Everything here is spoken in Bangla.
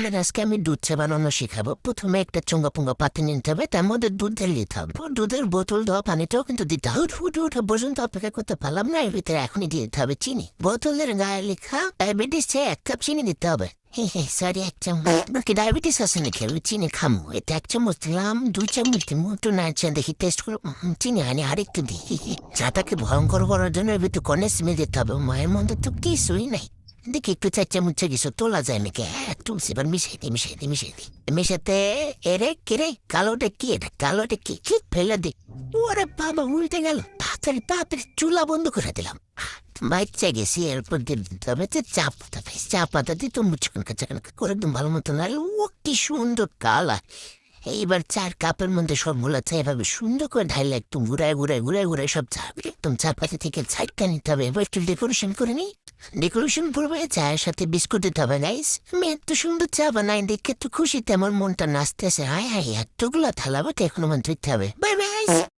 তাহলে আজকে আমি দুধ চা বানানো শেখাবো। প্রথমে একটা চঙ্গা পুঙ্গা পাতি নিতে হবে, তার মধ্যে দুধ ঢেলে দিতে হবে। দুধের বোতল দেওয়া পানিটাও কিন্তু দিতে হবে। উঠে পর্যন্ত অপেক্ষা করতে পারলাম না, এর ভিতরে এখনই দিয়ে দিতে হবে চিনি। বোতলের গায়ে লেখা ডায়াবেটিস 1 কাপ চিনি দিতে হবে। সরি, 1 চামচ নাকি ডায়াবেটিস আছে নাকি? আমি চিনি খামো। এটা 1 চামচ দিলাম, 2 চামচ দিব, একটু নাড়ছে দেখি টেস্ট করে। চিনি আনি আরেকটু দিই। চাটাকে ভয়ঙ্কর করার জন্য এর ভিতরে কনে স্মেল দিতে হবে। মায়ের মধ্যে তো কিছুই নাই। দেখি একটু 4 চামচ কিছু তোলা যায় নাকি? তুলছি, এবার মিশাই দি। মিশাতে এরে কিরে কালোটা কি? এটা কালোটা কি? কি ফেলে দি। ওরে বাবা, উল্টে গেল। তাড়াতাড়ি চুলা বন্ধ করে দিলাম। বাচ্চা গেছি, এরপর দিতে হবে চা পাতা দিয়ে তো মুচকান কাচাকান করে একদম ভালো মতো নাড়লে ও কি সুন্দর কালার। এইবার 4 কাপের মধ্যে সবগুলো চা এভাবে সুন্দর করে ঢাইলে একদম ঘুরায় সব চা একদম চা পাতা থেকে ছাইটটা নিতে হবে। এবার একটু ডেকোরেশন করে নিই। ডেকোরেশন করবে চায়ের সাথে বিস্কুট দিতে হবে। গাইস, আমি এত সুন্দর চা বানাই দেখে তো খুশিতে আমার মনটা নাচতেছে। হায় এতগুলো থালাবাতে এখনো আমার ধরতে হবে। Bye bye.